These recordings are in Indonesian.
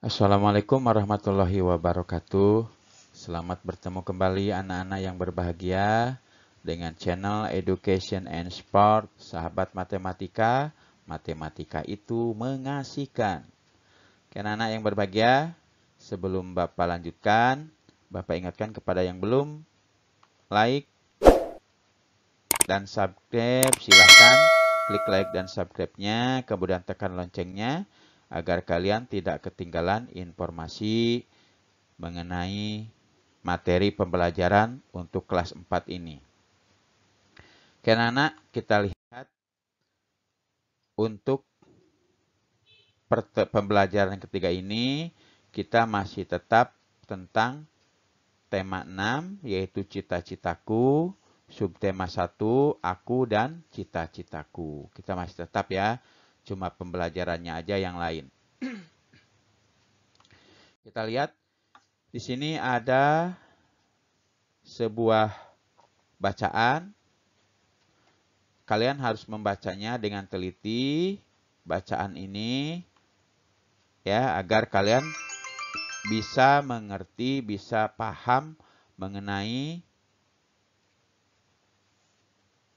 Assalamualaikum warahmatullahi wabarakatuh. Selamat bertemu kembali anak-anak yang berbahagia dengan channel Education and Sport. Sahabat matematika, matematika itu mengasihkan. Oke, anak-anak yang berbahagia, sebelum Bapak lanjutkan, Bapak ingatkan kepada yang belum like dan subscribe, silahkan klik like dan subscribe-nya, kemudian tekan loncengnya agar kalian tidak ketinggalan informasi mengenai materi pembelajaran untuk kelas 4 ini. Oke anak-anak, kita lihat untuk pembelajaran ketiga ini, kita masih tetap tentang tema 6, yaitu cita-citaku, subtema 1, aku dan cita-citaku. Kita masih tetap ya, cuma pembelajarannya aja yang lain. Kita lihat, di sini ada sebuah bacaan. Kalian harus membacanya dengan teliti, bacaan ini, ya, agar kalian bisa mengerti, bisa paham mengenai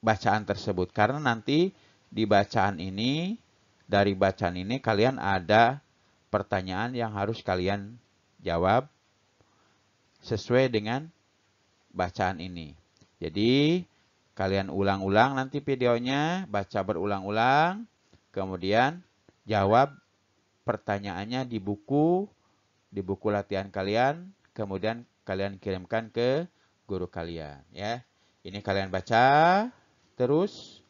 bacaan tersebut. Karena nanti di bacaan ini, dari bacaan ini kalian ada pertanyaan yang harus kalian jawab sesuai dengan bacaan ini. Jadi, kalian ulang-ulang nanti videonya, baca berulang-ulang, kemudian jawab pertanyaannya di buku latihan kalian, kemudian kalian kirimkan ke guru kalian, ya. Ini kalian baca terus.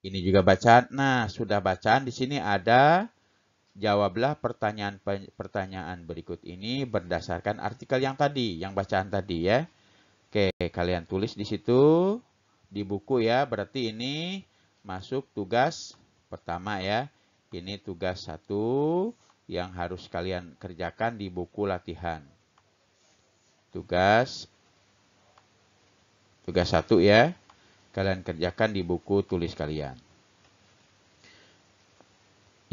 Ini juga bacaan. Nah, sudah bacaan di sini ada jawablah pertanyaan berikut ini berdasarkan artikel yang tadi, yang bacaan tadi ya. Oke, kalian tulis di situ di buku ya. Berarti ini masuk tugas pertama ya. Ini tugas 1 yang harus kalian kerjakan di buku latihan. Tugas 1 ya. Kalian kerjakan di buku tulis kalian.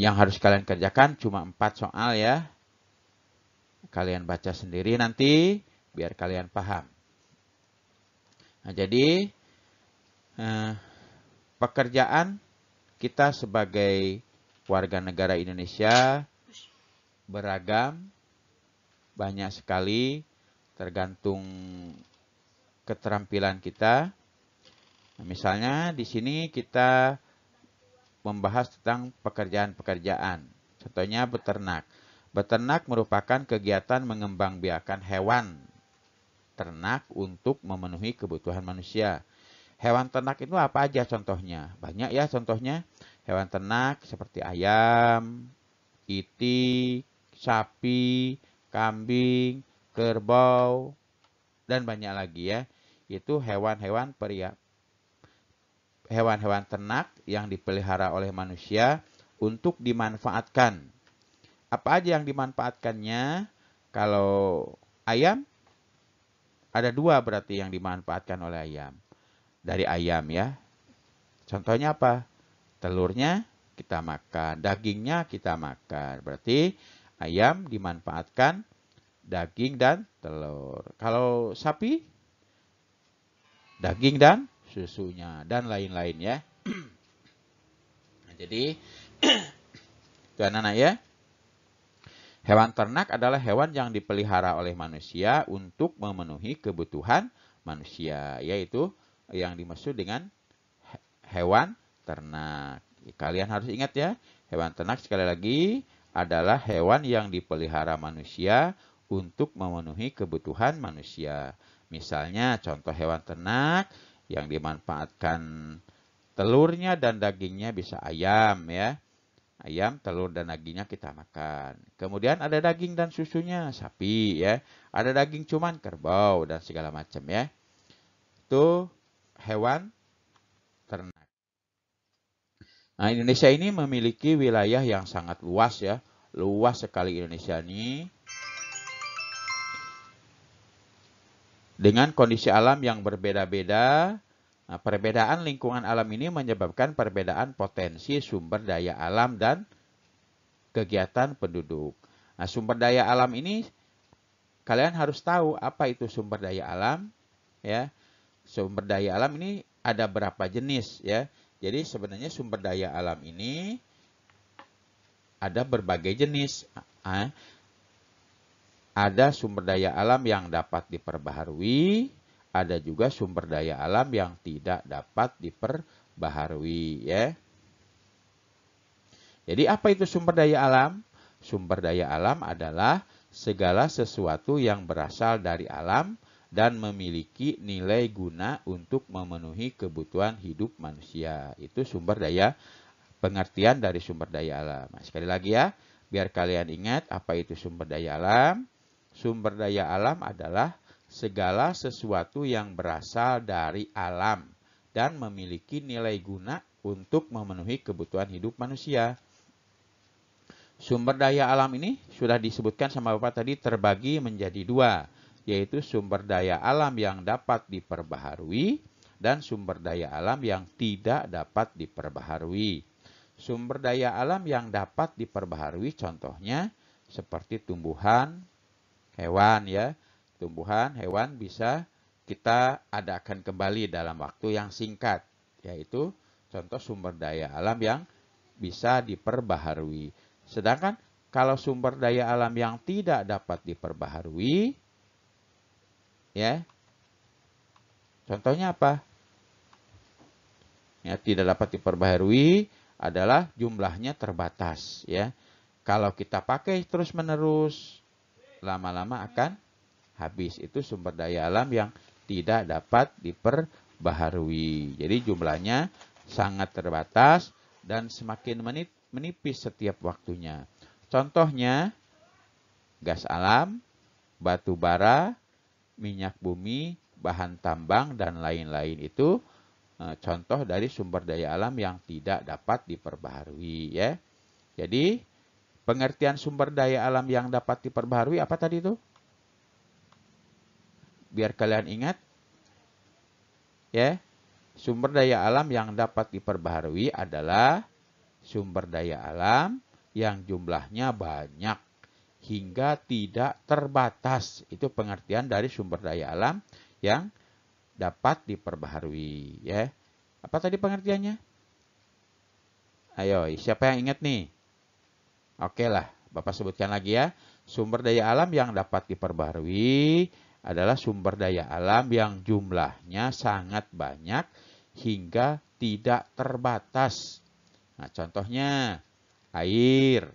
Yang harus kalian kerjakan cuma 4 soal ya. Kalian baca sendiri nanti biar kalian paham. Nah, jadi pekerjaan kita sebagai warga negara Indonesia beragam, banyak sekali, tergantung keterampilan kita. Nah, misalnya di sini kita membahas tentang pekerjaan-pekerjaan. Contohnya beternak. Beternak merupakan kegiatan mengembangbiakan hewan ternak untuk memenuhi kebutuhan manusia. Hewan ternak itu apa aja contohnya? Banyak ya contohnya. Hewan ternak seperti ayam, itik, sapi, kambing, kerbau, dan banyak lagi ya. Itu hewan-hewan ternak yang dipelihara oleh manusia untuk dimanfaatkan. Apa aja yang dimanfaatkannya? Kalau ayam, ada 2 berarti yang dimanfaatkan oleh ayam. Dari ayam ya. Contohnya apa? Telurnya kita makan, dagingnya kita makan. Berarti ayam dimanfaatkan daging dan telur. Kalau sapi, daging dan susunya dan lain-lain ya. Nah, jadi itu anak-anak ya. Hewan ternak adalah hewan yang dipelihara oleh manusia untuk memenuhi kebutuhan manusia, yaitu yang dimaksud dengan hewan ternak. Kalian harus ingat ya, hewan ternak sekali lagi adalah hewan yang dipelihara manusia untuk memenuhi kebutuhan manusia. Misalnya contoh hewan ternak yang dimanfaatkan telurnya dan dagingnya bisa ayam ya. Ayam, telur, dan dagingnya kita makan. Kemudian ada daging dan susunya, sapi ya. Ada daging cuman kerbau dan segala macam ya. Itu hewan ternak. Nah, Indonesia ini memiliki wilayah yang sangat luas ya. Luas sekali Indonesia ini. Dengan kondisi alam yang berbeda-beda. Nah, perbedaan lingkungan alam ini menyebabkan perbedaan potensi sumber daya alam dan kegiatan penduduk. Nah, sumber daya alam ini kalian harus tahu apa itu sumber daya alam, ya. Sumber daya alam ini ada berapa jenis, ya. Jadi sebenarnya sumber daya alam ini ada berbagai jenis. Ada sumber daya alam yang dapat diperbaharui, ada juga sumber daya alam yang tidak dapat diperbaharui, ya. Jadi apa itu sumber daya alam? Sumber daya alam adalah segala sesuatu yang berasal dari alam dan memiliki nilai guna untuk memenuhi kebutuhan hidup manusia. Itu sumber daya, pengertian dari sumber daya alam. Nah, sekali lagi ya, biar kalian ingat apa itu sumber daya alam. Sumber daya alam adalah segala sesuatu yang berasal dari alam dan memiliki nilai guna untuk memenuhi kebutuhan hidup manusia. Sumber daya alam ini sudah disebutkan sama Bapak tadi terbagi menjadi dua, yaitu sumber daya alam yang dapat diperbaharui dan sumber daya alam yang tidak dapat diperbaharui. Sumber daya alam yang dapat diperbaharui contohnya seperti tumbuhan, hewan, ya. Tumbuhan, hewan bisa kita adakan kembali dalam waktu yang singkat, yaitu contoh sumber daya alam yang bisa diperbaharui. Sedangkan kalau sumber daya alam yang tidak dapat diperbaharui, ya, contohnya apa? Ya, tidak dapat diperbaharui adalah jumlahnya terbatas, ya. Kalau kita pakai terus-menerus, lama-lama akan habis. Itu sumber daya alam yang tidak dapat diperbaharui. Jadi jumlahnya sangat terbatas dan semakin menipis setiap waktunya. Contohnya gas alam, batu bara, minyak bumi, bahan tambang, dan lain-lain. Itu contoh dari sumber daya alam yang tidak dapat diperbaharui, ya. Jadi pengertian sumber daya alam yang dapat diperbaharui apa tadi itu? Biar kalian ingat, ya. Sumber daya alam yang dapat diperbaharui adalah sumber daya alam yang jumlahnya banyak hingga tidak terbatas. Itu pengertian dari sumber daya alam yang dapat diperbaharui, ya. Apa tadi pengertiannya? Ayo, siapa yang ingat nih? Oke lah, Bapak sebutkan lagi ya. Sumber daya alam yang dapat diperbaharui adalah sumber daya alam yang jumlahnya sangat banyak hingga tidak terbatas. Nah, contohnya air,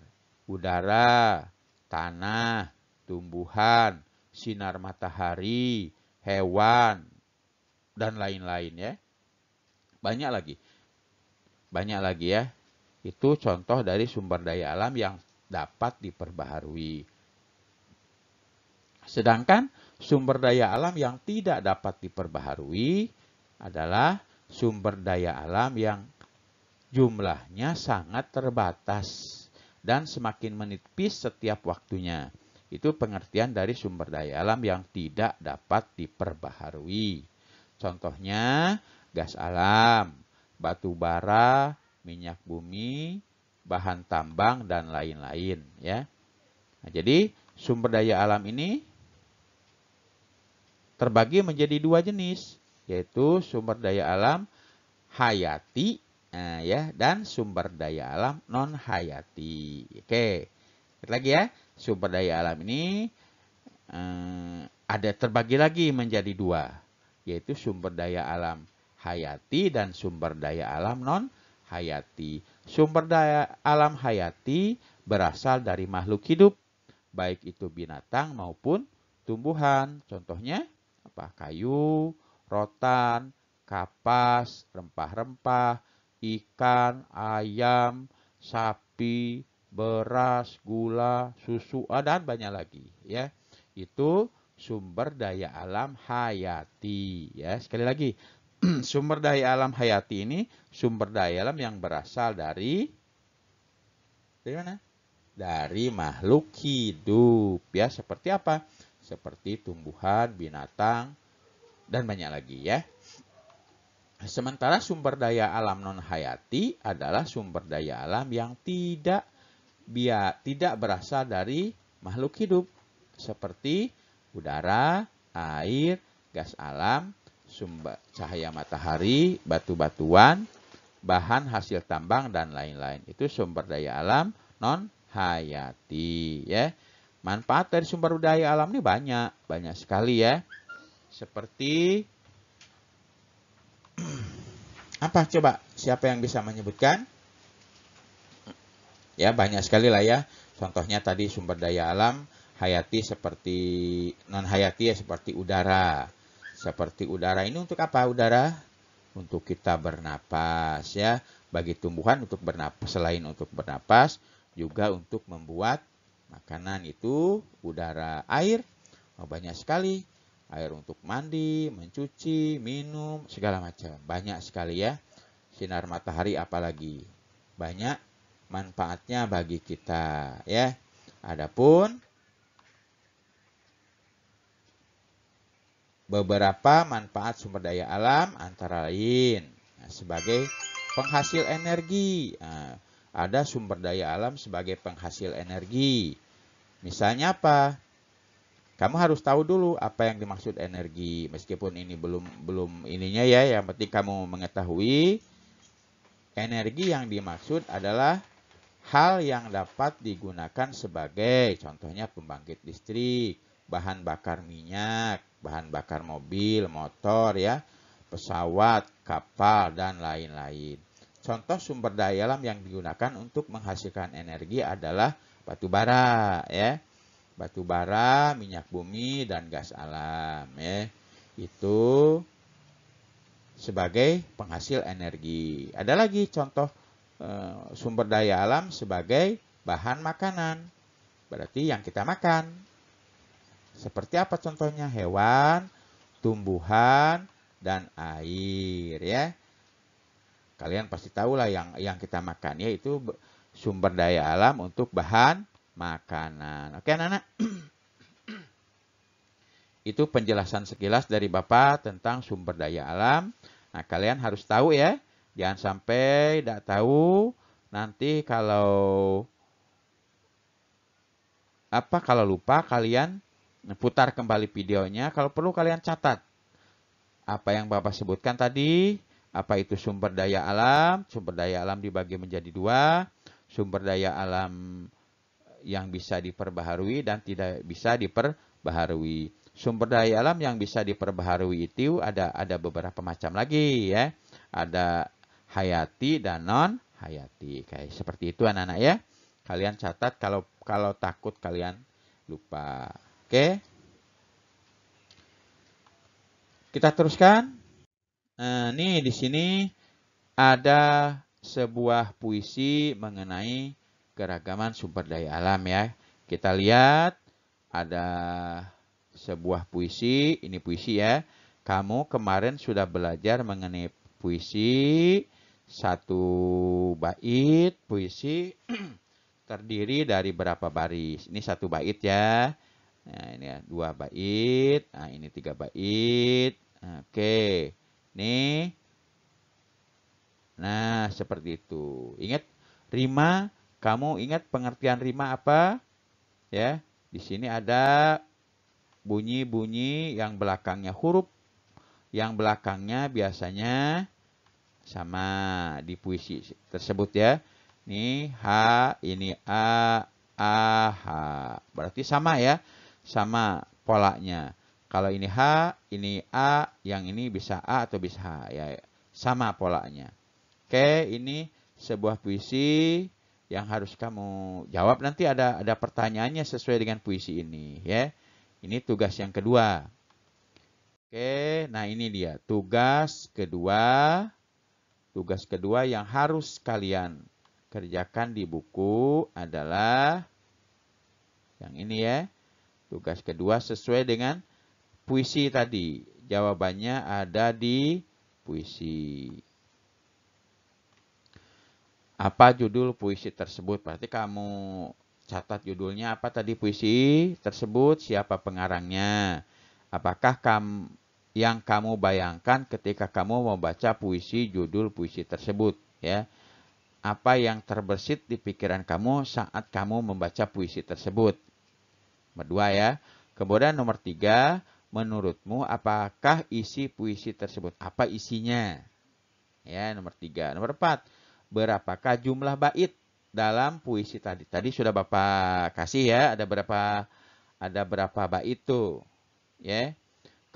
udara, tanah, tumbuhan, sinar matahari, hewan, dan lain-lain, ya. Banyak lagi. Banyak lagi, ya. Itu contoh dari sumber daya alam yang dapat diperbaharui. Sedangkan sumber daya alam yang tidak dapat diperbaharui adalah sumber daya alam yang jumlahnya sangat terbatas dan semakin menipis setiap waktunya. Itu pengertian dari sumber daya alam yang tidak dapat diperbaharui. Contohnya gas alam, batu bara, minyak bumi, bahan tambang, dan lain-lain, ya. Nah, jadi sumber daya alam ini terbagi menjadi dua jenis, yaitu sumber daya alam hayati, ya, dan sumber daya alam non hayati. Oke, lihat lagi ya, sumber daya alam ini ada terbagi lagi menjadi dua, yaitu sumber daya alam hayati dan sumber daya alam non hayati. Sumber daya alam hayati berasal dari makhluk hidup, baik itu binatang maupun tumbuhan. Contohnya apa? Kayu, rotan, kapas, rempah-rempah, ikan, ayam, sapi, beras, gula, susu, dan banyak lagi, ya. Itu sumber daya alam hayati, ya. Sekali lagi, sumber daya alam hayati ini sumber daya alam yang berasal dari mana? Dari makhluk hidup, ya. Seperti apa? Seperti tumbuhan, binatang, dan banyak lagi, ya. Sementara sumber daya alam non hayati adalah sumber daya alam yang tidak tidak berasal dari makhluk hidup seperti udara, air, gas alam, sumber cahaya matahari, batu-batuan, bahan hasil tambang dan lain-lain. Itu sumber daya alam non hayati ya. Manfaat dari sumber daya alam ini banyak sekali ya. Seperti apa coba? Siapa yang bisa menyebutkan? Ya, banyak sekali lah ya. Contohnya tadi sumber daya alam hayati seperti non hayati ya, seperti udara. Seperti udara ini untuk apa udara? Untuk kita bernapas ya. Bagi tumbuhan untuk bernapas, selain untuk bernapas juga untuk membuat makanan. Itu udara. Air banyak sekali. Air untuk mandi, mencuci, minum, segala macam. Banyak sekali ya. Sinar matahari apalagi. Banyak manfaatnya bagi kita ya. Adapun beberapa manfaat sumber daya alam antara lain sebagai penghasil energi. Ada sumber daya alam sebagai penghasil energi. Misalnya apa? Kamu harus tahu dulu apa yang dimaksud energi. Meskipun ini belum ininya ya, yang penting kamu mengetahui energi yang dimaksud adalah hal yang dapat digunakan sebagai contohnya pembangkit listrik, bahan bakar minyak, bahan bakar mobil, motor ya, pesawat, kapal dan lain-lain. Contoh sumber daya alam yang digunakan untuk menghasilkan energi adalah batu bara ya. Batu bara, minyak bumi dan gas alam ya. Itu sebagai penghasil energi. Ada lagi contoh sumber daya alam sebagai bahan makanan. Berarti yang kita makan. Seperti apa contohnya? Hewan, tumbuhan, dan air ya. Kalian pasti tahu lah yang kita makan yaitu sumber daya alam untuk bahan makanan. Oke anak-anak. Itu penjelasan sekilas dari Bapak tentang sumber daya alam. Nah, kalian harus tahu ya. Jangan sampai tidak tahu. Nanti kalau lupa kalian putar kembali videonya. Kalau perlu kalian catat apa yang Bapak sebutkan tadi. Apa itu sumber daya alam? Sumber daya alam dibagi menjadi dua. Sumber daya alam yang bisa diperbaharui dan tidak bisa diperbaharui. Sumber daya alam yang bisa diperbaharui itu ada beberapa macam lagi ya. Ada hayati dan non hayati. Kayak seperti itu anak-anak ya. Kalian catat kalau takut kalian lupa. Oke. Kita teruskan. Nih di sini ada sebuah puisi mengenai keragaman sumber daya alam ya. Kita lihat ada sebuah puisi, ini puisi ya. Kamu kemarin sudah belajar mengenai puisi, satu bait puisi terdiri dari berapa baris. Ini satu bait ya. Nah, ini ya, 2 bait. Nah, ini 3 bait. Oke. Nih. Nah, seperti itu. Ingat rima, kamu ingat pengertian rima apa? Ya, di sini ada bunyi-bunyi yang belakangnya huruf, yang belakangnya biasanya sama di puisi tersebut ya. Ini H, ini A, H. Berarti sama ya, sama polanya. Kalau ini H, ini A, yang ini bisa A atau bisa H ya, sama polanya. Oke, ini sebuah puisi yang harus kamu jawab. Nanti ada pertanyaannya sesuai dengan puisi ini ya. Ini tugas yang kedua. Oke, nah ini dia tugas kedua. Tugas kedua yang harus kalian kerjakan di buku adalah yang ini ya. Tugas kedua sesuai dengan puisi tadi. Jawabannya ada di puisi. Apa judul puisi tersebut? Berarti kamu catat judulnya apa tadi puisi tersebut, siapa pengarangnya. Apakah yang kamu bayangkan ketika kamu membaca puisi judul puisi tersebut ya. apa yang terbersit di pikiran kamu saat kamu membaca puisi tersebut. Nomor 2 ya. Kemudian nomor 3, menurutmu apakah isi puisi tersebut? Apa isinya? Ya, nomor 3. Nomor 4, berapakah jumlah bait dalam puisi tadi? Tadi sudah Bapak kasih ya, ada berapa bait tuh. Ya.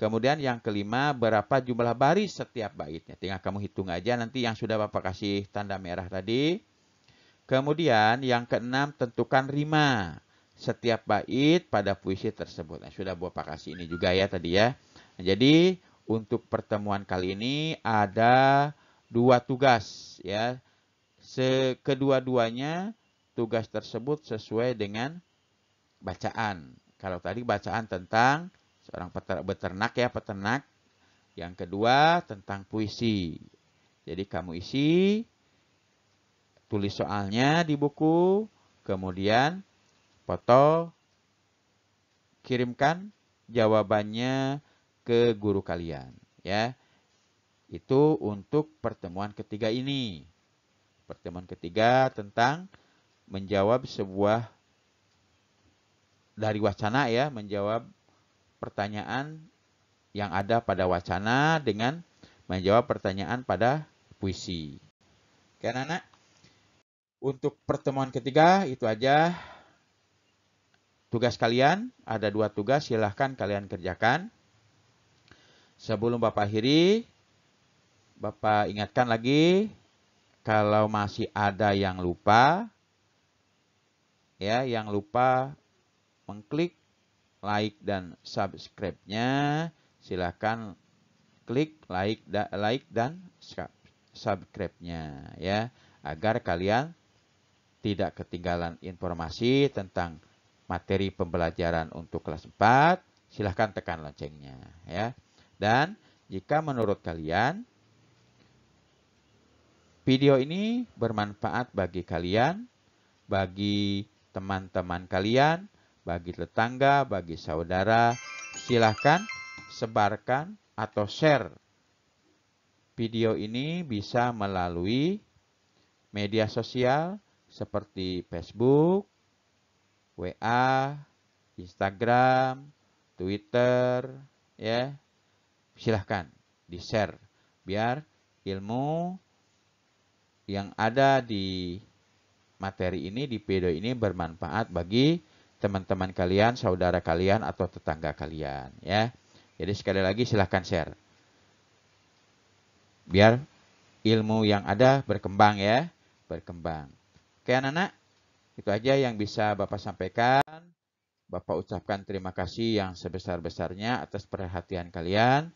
Kemudian yang kelima, berapa jumlah baris setiap baitnya. Tinggal kamu hitung aja nanti yang sudah Bapak kasih tanda merah tadi. Kemudian yang keenam, tentukan rima setiap bait pada puisi tersebut. Nah, sudah Bapak kasih ini juga ya tadi ya. Nah, jadi untuk pertemuan kali ini ada 2 tugas ya. Kedua-duanya tugas tersebut sesuai dengan bacaan. Kalau tadi bacaan tentang seorang peternak ya, peternak. Yang kedua tentang puisi. Jadi kamu isi, tulis soalnya di buku, kemudian foto, kirimkan jawabannya ke guru kalian. Ya, itu untuk pertemuan ketiga ini. Pertemuan ketiga tentang menjawab sebuah dari wacana ya, menjawab pertanyaan yang ada pada wacana dengan menjawab pertanyaan pada puisi. Oke anak-anak, untuk pertemuan ketiga itu aja tugas kalian. Ada 2 tugas, silahkan kalian kerjakan. Sebelum Bapak akhiri, Bapak ingatkan lagi, kalau masih ada yang lupa, ya, yang lupa mengklik like dan subscribe-nya, silahkan klik like dan subscribe-nya ya, agar kalian tidak ketinggalan informasi tentang materi pembelajaran untuk kelas 4. Silahkan tekan loncengnya ya. Dan jika menurut kalian video ini bermanfaat bagi kalian, bagi teman-teman kalian, bagi tetangga, bagi saudara, silahkan sebarkan atau share video ini bisa melalui media sosial seperti Facebook, WA, Instagram, Twitter, ya. Silahkan di-share biar ilmu yang ada di materi ini, di video ini bermanfaat bagi teman-teman kalian, saudara kalian, atau tetangga kalian, ya. Jadi sekali lagi silahkan share. Biar ilmu yang ada berkembang ya, berkembang. Oke anak-anak, itu aja yang bisa Bapak sampaikan. Bapak ucapkan terima kasih yang sebesar-besarnya atas perhatian kalian.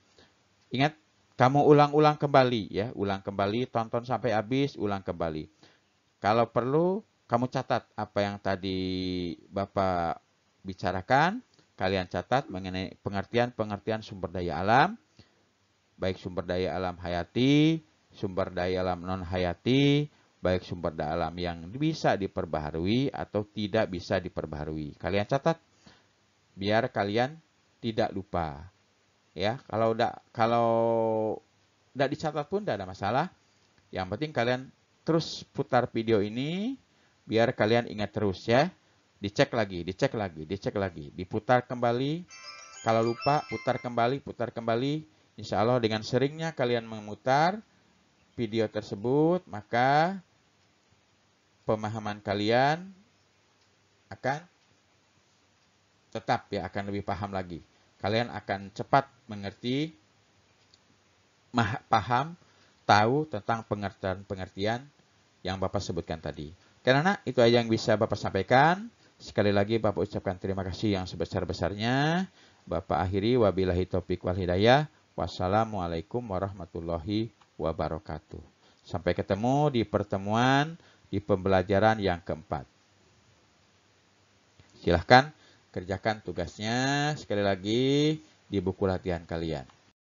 Ingat, kamu ulang-ulang kembali ya, ulang kembali, tonton sampai habis, ulang kembali. Kalau perlu, kamu catat apa yang tadi Bapak bicarakan, kalian catat mengenai pengertian sumber daya alam, baik sumber daya alam hayati, sumber daya alam non-hayati, baik sumber daya alam yang bisa diperbaharui atau tidak bisa diperbaharui. Kalian catat, biar kalian tidak lupa. Ya, kalau tidak dicatat pun tidak ada masalah. Yang penting kalian terus putar video ini, biar kalian ingat terus ya. Dicek lagi, diputar kembali. Kalau lupa, putar kembali. Insya Allah dengan seringnya kalian memutar video tersebut, maka pemahaman kalian akan tetap ya, akan lebih paham lagi. Kalian akan cepat mengerti, paham, tahu tentang pengertian-pengertian yang Bapak sebutkan tadi. Karena itu aja yang bisa Bapak sampaikan. Sekali lagi Bapak ucapkan terima kasih yang sebesar-besarnya. Bapak akhiri, wabillahi taufiq wal hidayah. Wassalamualaikum warahmatullahi wabarakatuh. Sampai ketemu di pertemuan di pembelajaran yang keempat. Silahkan kerjakan tugasnya sekali lagi di buku latihan kalian.